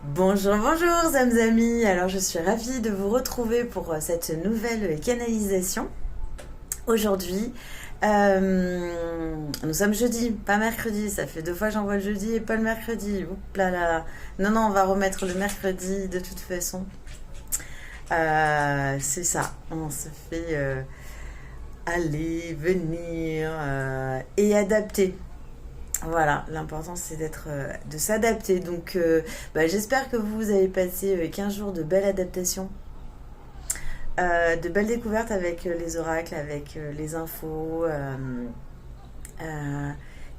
Bonjour, bonjour, Zamzami. Alors, je suis ravie de vous retrouver pour cette nouvelle canalisation. Aujourd'hui, nous sommes jeudi, pas mercredi. Ça fait 2 fois que j'envoie le jeudi et pas le mercredi. Oups là là. Non, non, on va remettre le mercredi de toute façon. C'est ça. On se fait aller, venir et adapter. Voilà, l'important c'est de s'adapter. Donc j'espère que vous avez passé 15 jours de belle adaptation, de belles découvertes avec les oracles, avec les infos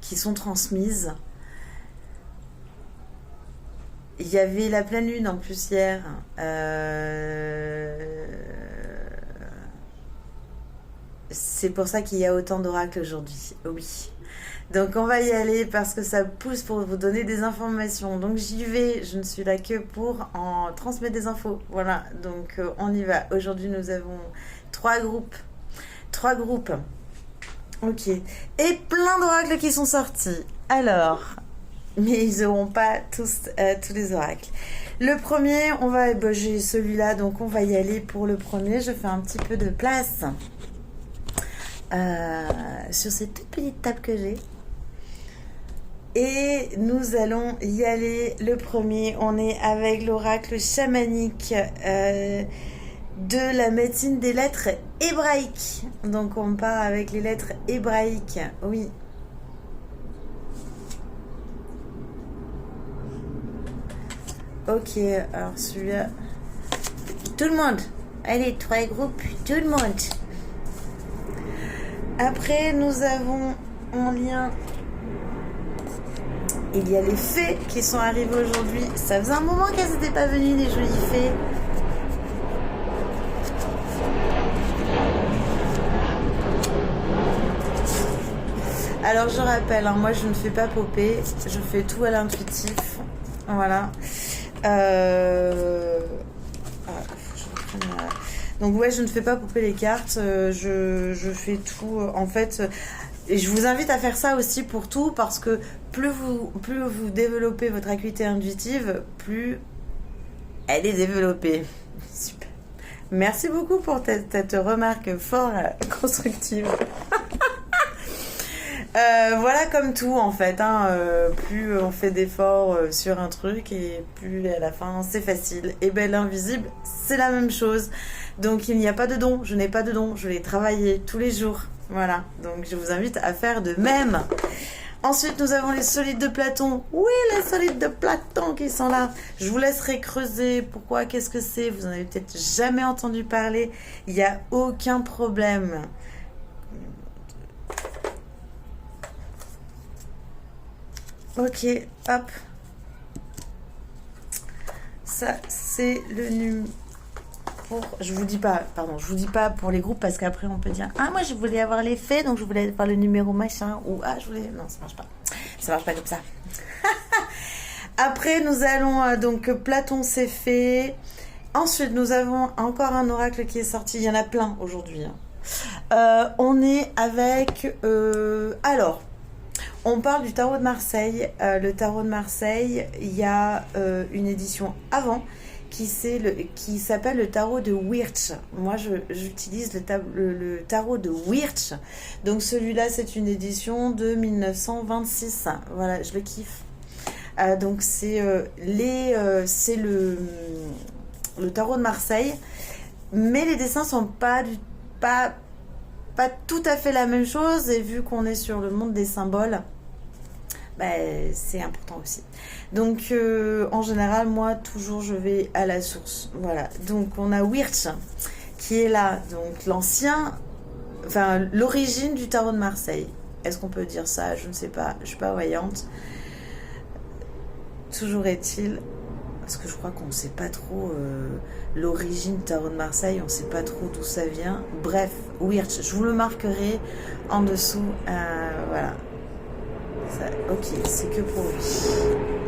qui sont transmises. Il y avait la pleine lune en plus hier. C'est pour ça qu'il y a autant d'oracles aujourd'hui. Oui. Donc on va y aller parce que ça pousse pour vous donner des informations. Donc j'y vais, je ne suis là que pour en transmettre des infos. Voilà, donc on y va. Aujourd'hui nous avons 3 groupes. 3 groupes. Ok. Et plein d'oracles qui sont sortis. Alors, mais ils n'auront pas tous les oracles. Le premier, j'ai celui-là, donc on va y aller pour le premier. Je fais un petit peu de place sur cette toute petite table que j'ai. Et nous allons y aller. Le premier, on est avec l'oracle chamanique de la médecine des lettres hébraïques. Donc on part avec les lettres hébraïques. Oui. Ok, alors celui-là. Tout le monde. Allez, 3 groupes, tout le monde. Après, nous avons en lien... Il y a les fées qui sont arrivées aujourd'hui. Ça faisait un moment qu'elles n'étaient pas venues, les jolies fées. Alors je rappelle, moi je ne fais pas popper. Je fais tout à l'intuitif. Voilà. Donc ouais, je ne fais pas popper les cartes. Je fais tout. En fait... Et je vous invite à faire ça aussi pour tout, parce que plus vous développez votre acuité intuitive, plus elle est développée. Super. Merci beaucoup pour cette remarque fort constructive. Voilà, comme tout en fait, plus on fait d'efforts sur un truc et plus à la fin c'est facile. Et ben l'invisible, c'est la même chose. Donc il n'y a pas de don, je n'ai pas de don, je vais travailler tous les jours. Voilà, donc je vous invite à faire de même. Ensuite, nous avons les solides de Platon. Oui, les solides de Platon qui sont là. Je vous laisserai creuser. Pourquoi? Qu'est-ce que c'est? Vous en avez peut-être jamais entendu parler. Il n'y a aucun problème. Ok, hop. Ça, c'est le numéro... Je vous dis pas pour les groupes, parce qu'après on peut dire moi je voulais avoir les faits, donc je voulais avoir le numéro machin, ou je voulais... Non, ça marche pas comme ça. Après nous allons donc Platon, c'est fait. Ensuite nous avons encore un oracle qui est sorti. Il y en a plein aujourd'hui. On est avec alors on parle du tarot de Marseille. Le tarot de Marseille, il y a une édition avant qui s'appelle le tarot de Wirth. Moi, j'utilise le tarot de Wirth. Donc, celui-là, c'est une édition de 1926. Voilà, je le kiffe. Donc, c'est le tarot de Marseille. Mais les dessins sont pas tout à fait la même chose. Et vu qu'on est sur le monde des symboles, c'est important aussi. Donc en général, moi toujours je vais à la source. Voilà, donc on a Wirth qui est là, donc l'origine du tarot de Marseille. Est-ce qu'on peut dire ça? Je ne sais pas, je suis pas voyante. Toujours est-il, parce que je crois qu'on ne sait pas trop l'origine du tarot de Marseille, on ne sait pas trop d'où ça vient. Bref, Wirth, je vous le marquerai en dessous. Voilà. Ça, ok, c'est que pour lui.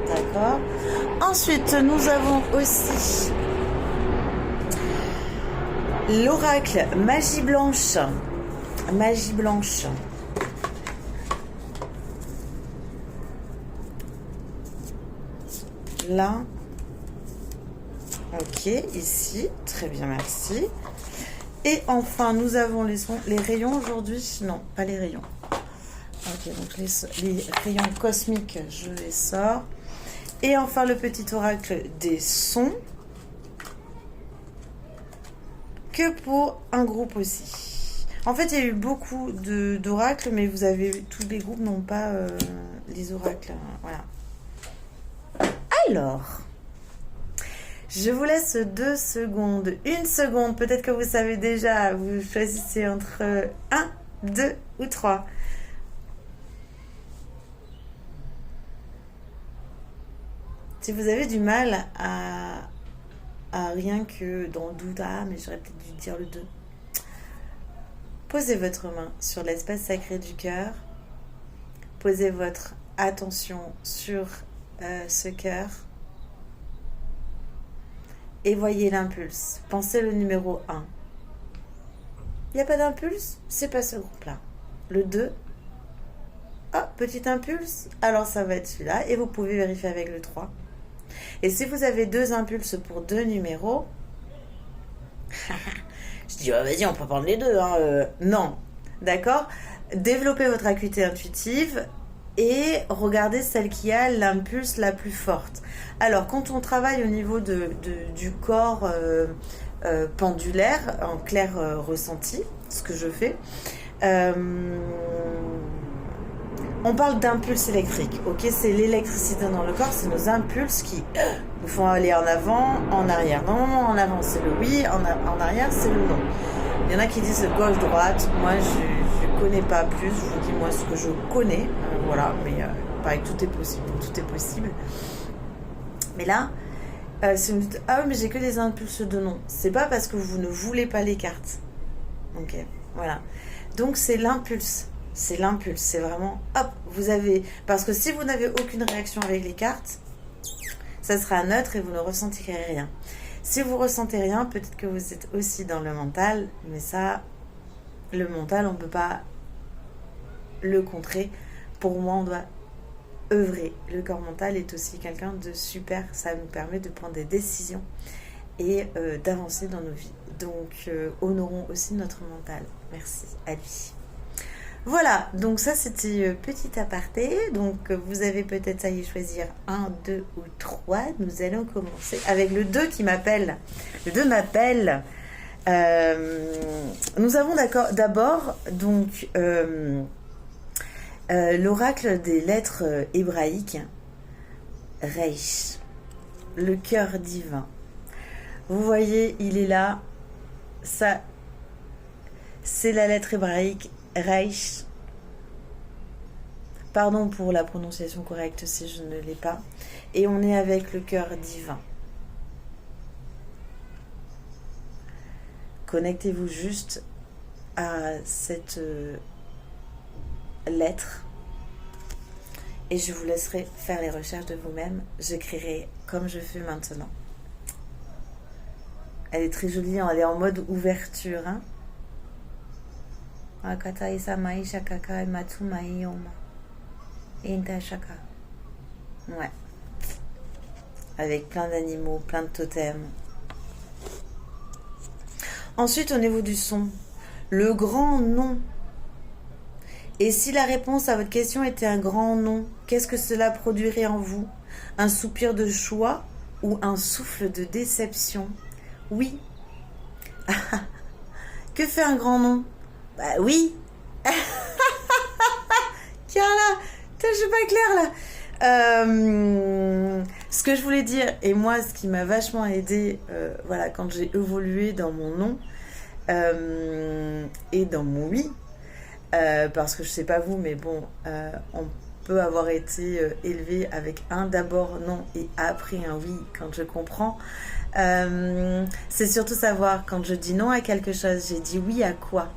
D'accord. Ensuite, nous avons aussi l'oracle Magie Blanche. Magie Blanche. Là, Ok, ici, très bien, merci. Et enfin, nous avons les rayons aujourd'hui. Non, pas les rayons. Ok, donc les rayons cosmiques, je les sors. Et enfin, le petit oracle des sons. Que pour un groupe aussi. En fait, il y a eu beaucoup d'oracles, mais vous avez tous les groupes n'ont pas les oracles. Voilà. Alors, je vous laisse 2 secondes. 1 seconde, peut-être que vous savez déjà. Vous choisissez entre 1, 2 ou 3. Si vous avez du mal à rien que dans le doute, ah, mais j'aurais peut-être dû dire le 2. Posez votre main sur l'espace sacré du cœur. Posez votre attention sur ce cœur. Et voyez l'impulse. Pensez le numéro 1. Il n'y a pas d'impulse? C'est pas ce groupe-là. Le 2. Ah, petit impulse. Alors ça va être celui-là. Et vous pouvez vérifier avec le 3. Et si vous avez 2 impulses pour 2 numéros, je dis, oh, vas-y, on peut prendre les 2. Hein, non, d'accord. Développez votre acuité intuitive et regardez celle qui a l'impulse la plus forte. Alors, quand on travaille au niveau du corps pendulaire, en clair ressenti, ce que je fais, on parle d'impulse électrique, ok? C'est l'électricité dans le corps, c'est nos impulses qui nous font aller en avant, en arrière. Normalement, en avant, c'est le oui, en arrière, c'est le non. Il y en a qui disent gauche-droite. Moi, je ne connais pas plus. Je vous dis, moi, ce que je connais. Voilà, mais pareil, tout est possible. Tout est possible. Mais là, si vous me dites, ah oui, mais j'ai que des impulses de non. C'est pas parce que vous ne voulez pas les cartes. Ok, voilà. Donc, c'est l'impulse. C'est l'impulse, c'est vraiment, hop, vous avez... Parce que si vous n'avez aucune réaction avec les cartes, ça sera neutre et vous ne ressentirez rien. Si vous ressentez rien, peut-être que vous êtes aussi dans le mental, mais ça, le mental, on ne peut pas le contrer. Pour moi, on doit œuvrer. Le corps mental est aussi quelqu'un de super, ça nous permet de prendre des décisions et d'avancer dans nos vies. Donc, honorons aussi notre mental. Merci à lui. Voilà, donc ça c'était petit aparté. Donc vous avez peut-être à y choisir 1, 2 ou 3. Nous allons commencer avec le 2 qui m'appelle. Le 2 m'appelle. Nous avons d'abord donc l'oracle des lettres hébraïques, Reish, le cœur divin. Vous voyez, il est là. Ça, c'est la lettre hébraïque. Reish. Pardon pour la prononciation correcte si je ne l'ai pas. Et on est avec le cœur divin. Connectez-vous juste à cette lettre. Et je vous laisserai faire les recherches de vous-même. J'écrirai comme je fais maintenant. Elle est très jolie, elle est en mode ouverture, hein. Ouais. Avec plein d'animaux, plein de totems. Ensuite, au niveau du son, le grand non. Et si la réponse à votre question était un grand non, qu'est-ce que cela produirait en vous? Un soupir de joie ou un souffle de déception? Oui. Que fait un grand non? Bah oui. Carla, je suis pas claire là. Ce que je voulais dire, et moi ce qui m'a vachement aidé, voilà, quand j'ai évolué dans mon non et dans mon oui, parce que je sais pas vous, mais bon, on peut avoir été élevé avec un d'abord non et après un oui quand je comprends. C'est surtout savoir quand je dis non à quelque chose, j'ai dit oui à quoi.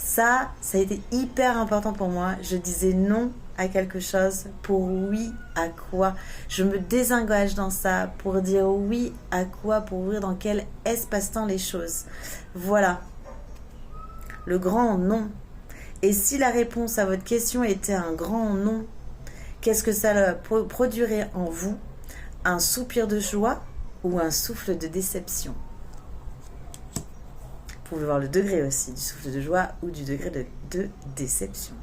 Ça a été hyper important pour moi. Je disais non à quelque chose pour oui à quoi. Je me désengage dans ça pour dire oui à quoi, pour ouvrir dans quel espace-temps les choses. Voilà. Le grand non. Et si la réponse à votre question était un grand non, qu'est-ce que ça produirait en vous? Un soupir de joie ou un souffle de déception. Vous pouvez voir le degré aussi du souffle de joie ou du degré de déception.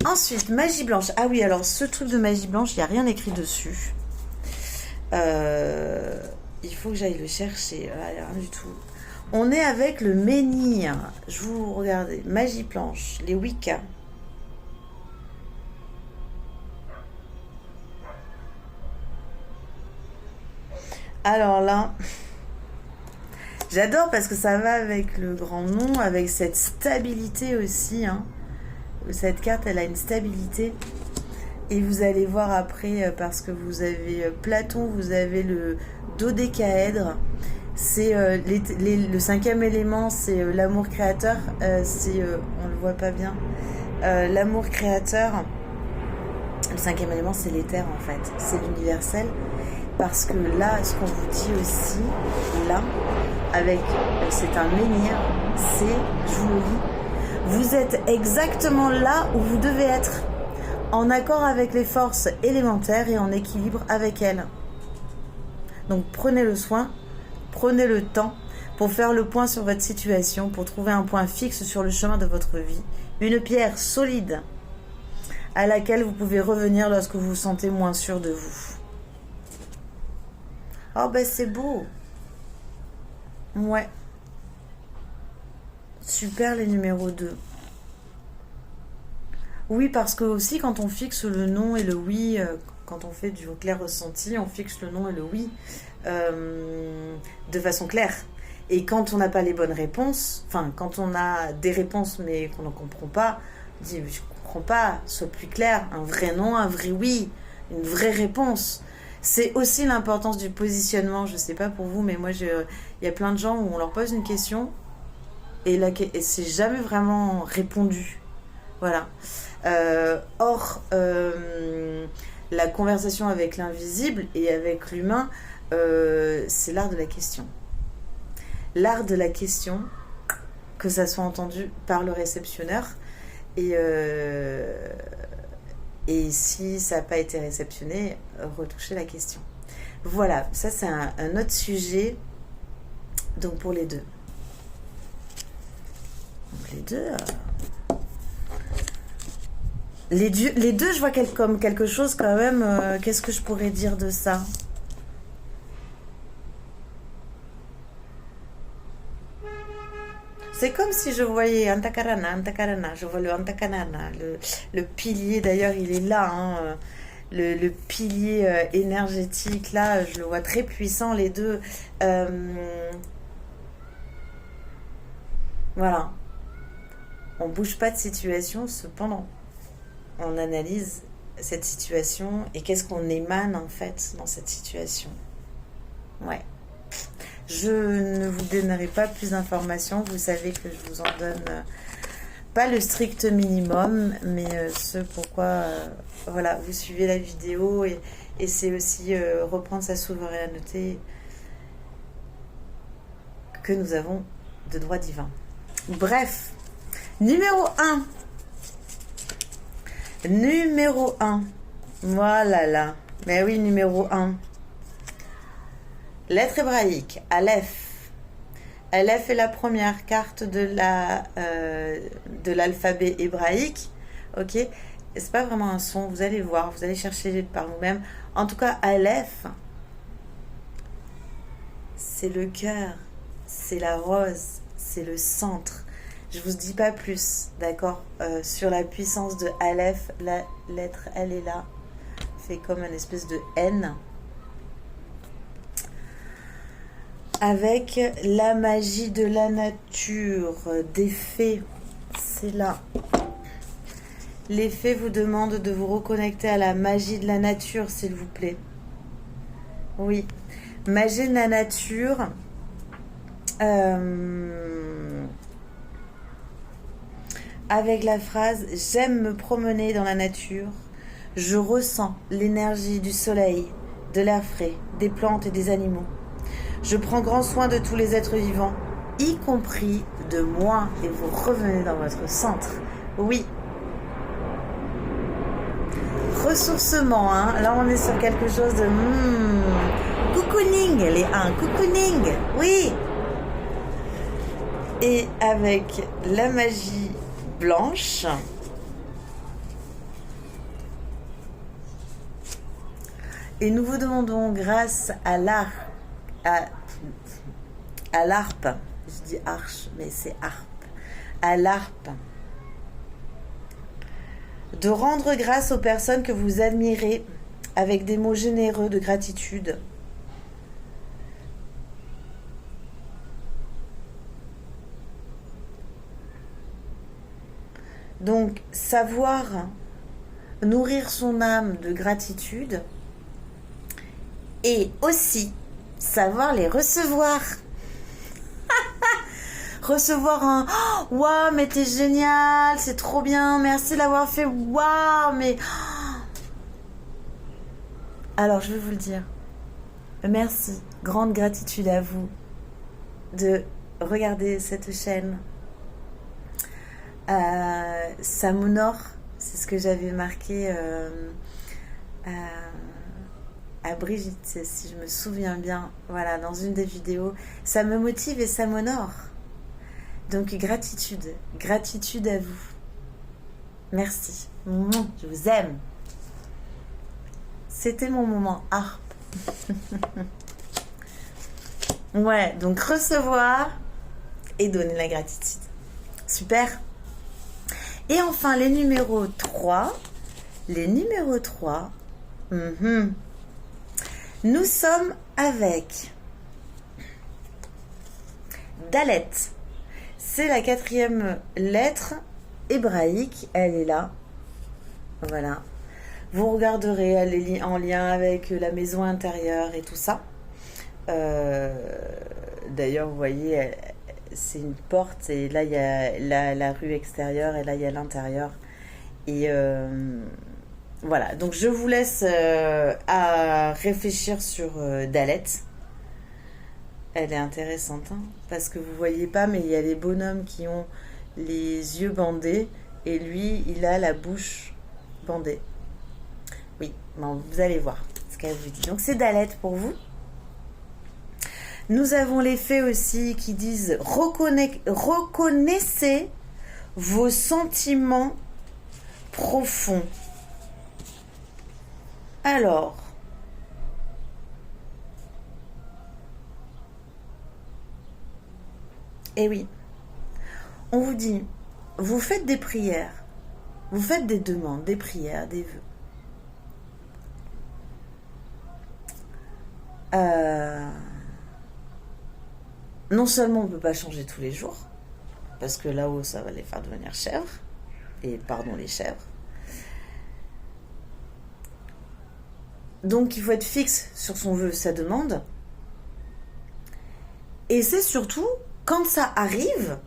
Ensuite, magie blanche. Ah oui, alors ce truc de magie blanche, il n'y a rien écrit dessus. Il faut que j'aille le chercher. Ah, il n'y a rien du tout. On est avec le menhir. Je vous regardez. Magie blanche. Les Wicca. Alors là, j'adore parce que ça va avec le grand nom, avec cette stabilité aussi. Hein. Cette carte, elle a une stabilité. Et vous allez voir après, parce que vous avez Platon, vous avez le dodécaèdre. C'est le cinquième élément, c'est l'amour créateur. On le voit pas bien. L'amour créateur. Le cinquième élément, c'est l'éther en fait. C'est l'universel. Parce que là, ce qu'on vous dit aussi, là, c'est un menhir, je vous le lis, vous êtes exactement là où vous devez être, en accord avec les forces élémentaires et en équilibre avec elles. Donc prenez le soin, prenez le temps pour faire le point sur votre situation, pour trouver un point fixe sur le chemin de votre vie, une pierre solide à laquelle vous pouvez revenir lorsque vous vous sentez moins sûr de vous. Oh ben c'est beau. Ouais. Super les numéros 2. Oui, parce que aussi quand on fixe le non et le oui, quand on fait du clair ressenti, on fixe le non et le oui de façon claire. Et quand on n'a pas les bonnes réponses, enfin quand on a des réponses mais qu'on ne comprend pas, on dit je ne comprends pas, sois plus clair, un vrai non, un vrai oui, une vraie réponse. C'est aussi l'importance du positionnement. Je sais pas pour vous, mais moi, il y a plein de gens où on leur pose une question et c'est jamais vraiment répondu. Voilà. Or, la conversation avec l'invisible et avec l'humain, c'est l'art de la question. L'art de la question, que ça soit entendu par le réceptionneur et si ça n'a pas été réceptionné, retoucher la question. Voilà, ça c'est un autre sujet. Donc pour les deux. Donc les deux, je vois comme quelque chose quand même. Qu'est-ce que je pourrais dire de ça ? C'est comme si je voyais Antakarana, je vois le Antakarana, le pilier, d'ailleurs il est là, hein, le pilier énergétique, là je le vois très puissant, les deux. Voilà. On bouge pas de situation, cependant, on analyse cette situation et qu'est-ce qu'on émane en fait dans cette situation. Ouais. Je ne vous donnerai pas plus d'informations. Vous savez que je vous en donne pas le strict minimum, mais ce pourquoi voilà, vous suivez la vidéo et c'est aussi reprendre sa souveraineté que nous avons de droit divin. Bref, numéro 1. Numéro 1. Voilà là. Mais oui, numéro 1. Lettre hébraïque, Aleph. Aleph est la première carte de l'alphabet hébraïque. Ok, c'est pas vraiment un son, vous allez voir, vous allez chercher par vous-même. En tout cas, Aleph, c'est le cœur, c'est la rose, c'est le centre. Je vous dis pas plus, d'accord, sur la puissance de Aleph. La lettre, elle est là, fait comme une espèce de N. Avec la magie de la nature, des fées, c'est là. Les fées vous demandent de vous reconnecter à la magie de la nature, s'il vous plaît. Oui, magie de la nature. Avec la phrase « J'aime me promener dans la nature. Je ressens l'énergie du soleil, de l'air frais, des plantes et des animaux. Je prends grand soin de tous les êtres vivants, y compris de moi. » Et vous revenez dans votre centre. Oui. Ressourcement, hein. Là on est sur quelque chose de cocooning, cocooning, oui. Et avec la magie blanche, et nous vous demandons grâce à l'harpe, je dis arche, mais c'est harpe, à l'harpe, de rendre grâce aux personnes que vous admirez avec des mots généreux de gratitude. Donc, savoir nourrir son âme de gratitude et aussi savoir les recevoir. Recevoir un « Waouh, mais t'es génial, c'est trop bien, merci de l'avoir fait, waouh, mais... » Alors, je vais vous le dire. Merci, grande gratitude à vous de regarder cette chaîne. Ça m'honore, c'est ce que j'avais marqué à Brigitte, si je me souviens bien, voilà, dans une des vidéos. Ça me motive et ça m'honore. Donc gratitude à vous. Merci. Je vous aime. C'était mon moment harpe. Ouais, donc recevoir et donner la gratitude. Super. Et enfin, les numéros 3. Les numéros 3. Nous sommes avec Dalet. C'est la 4e lettre hébraïque. Elle est là. Voilà. Vous regarderez, elle est en lien avec la maison intérieure et tout ça. D'ailleurs, vous voyez, c'est une porte et là, il y a la rue extérieure et là, il y a l'intérieur. Et voilà. Donc, je vous laisse à réfléchir sur Dalet. Elle est intéressante, hein, parce que vous voyez pas, mais il y a les bonhommes qui ont les yeux bandés et lui, il a la bouche bandée. Oui, bon, vous allez voir ce qu'elle vous dit. Donc, c'est Dalet pour vous. Nous avons les fées aussi qui disent reconnaissez vos sentiments profonds. Alors, eh oui, on vous dit, vous faites des prières, vous faites des demandes, des prières, des vœux. Non seulement on ne peut pas changer tous les jours, parce que là-haut ça va les faire devenir chèvres, et pardon les chèvres. Donc il faut être fixe sur son vœu, sa demande. Et c'est surtout, quand ça arrive,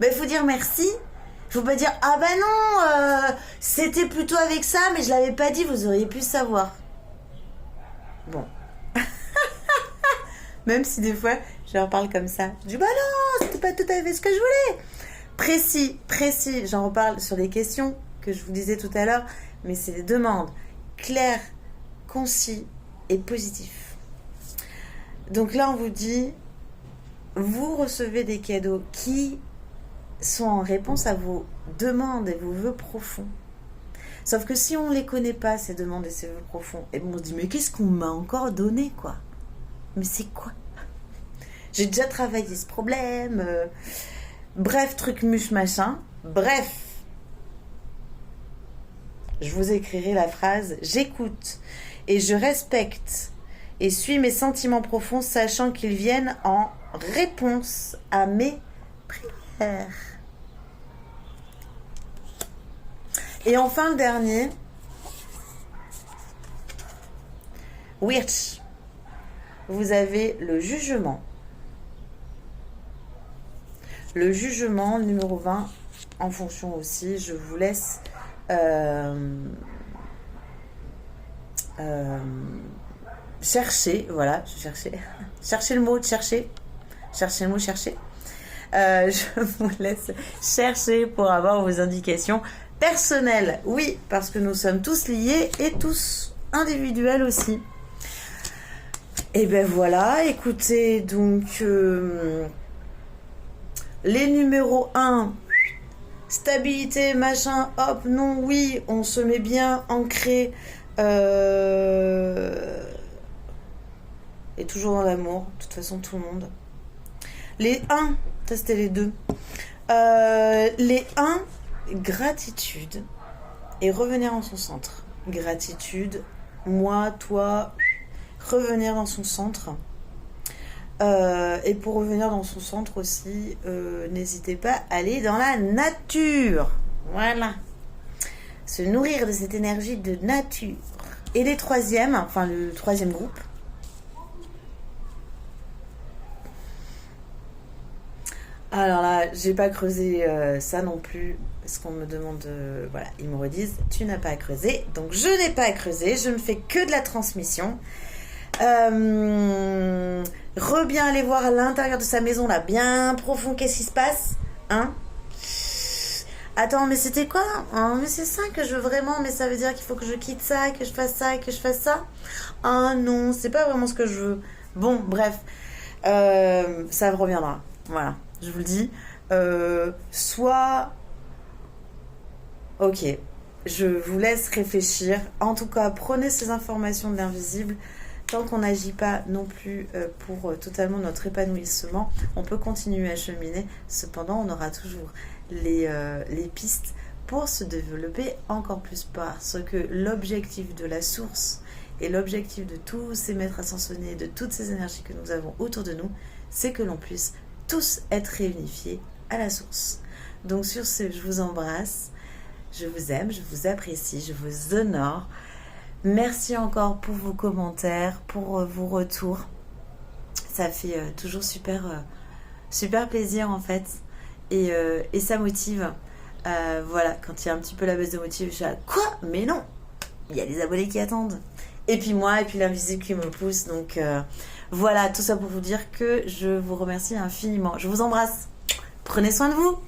il faut dire merci. Il faut pas dire, ah ben non, c'était plutôt avec ça, mais je l'avais pas dit, vous auriez pu savoir. Bon. Même si des fois, je leur parle comme ça. Je dis, bah non, c'était pas tout à fait ce que je voulais. Précis. J'en reparle sur les questions que je vous disais tout à l'heure. Mais c'est des demandes claires, concis et positifs. Donc là, on vous dit, vous recevez des cadeaux qui sont en réponse à vos demandes et vos vœux profonds. Sauf que si on ne les connaît pas, ces demandes et ces vœux profonds, et on se dit, mais qu'est-ce qu'on m'a encore donné, quoi? Mais c'est quoi? J'ai déjà travaillé ce problème. Bref, truc muche machin. Bref. Je vous écrirai la phrase. J'écoute et je respecte et suis mes sentiments profonds, sachant qu'ils viennent en réponse à mes prières. Et enfin, le dernier. Wirch. Vous avez le jugement. Le jugement, le numéro 20, en fonction aussi, je vous laisse chercher, voilà, chercher le mot, chercher le mot, chercher. Je vous laisse chercher pour avoir vos indications personnelles. Oui, parce que nous sommes tous liés et tous individuels aussi. Et ben voilà, écoutez, donc les numéros 1, stabilité, machin, hop, non, oui, on se met bien ancré et toujours dans l'amour, de toute façon tout le monde. Les 1, ça c'était les 2. Les 1, gratitude et revenir en son centre. Gratitude, moi, toi, revenir dans son centre. Et pour revenir dans son centre aussi, n'hésitez pas à aller dans la nature. Voilà. Se nourrir de cette énergie de nature. Et les troisièmes, enfin le troisième groupe. Alors là, j'ai pas creusé ça non plus. Parce qu'on me demande, voilà, ils me redisent, tu n'as pas à creuser. Donc je n'ai pas à creuser, je ne fais que de la transmission. Bien aller voir à l'intérieur de sa maison là, bien profond, qu'est-ce qui se passe, hein? Attends, mais c'était quoi? Oh, mais c'est ça que je veux vraiment, mais ça veut dire qu'il faut que je quitte ça, que je fasse ça, que je fasse ça. Ah non, c'est pas vraiment ce que je veux. Bon, bref, ça reviendra. Voilà, je vous le dis. Soit, ok, je vous laisse réfléchir. En tout cas, prenez ces informations de l'invisible. Tant qu'on n'agit pas non plus pour totalement notre épanouissement, on peut continuer à cheminer. Cependant, on aura toujours les pistes pour se développer encore plus, parce que l'objectif de la source et l'objectif de tous ces maîtres ascensionnés, de toutes ces énergies que nous avons autour de nous, c'est que l'on puisse tous être réunifiés à la source. Donc sur ce, je vous embrasse, je vous aime, je vous apprécie, je vous honore. Merci encore pour vos commentaires, pour vos retours. Ça fait toujours super plaisir en fait. Et ça motive. Voilà, quand il y a un petit peu la baisse de motive, je suis là, quoi? Mais non! Il y a les abonnés qui attendent. Et puis moi, et puis l'invisible qui me pousse. Donc voilà, tout ça pour vous dire que je vous remercie infiniment. Je vous embrasse. Prenez soin de vous.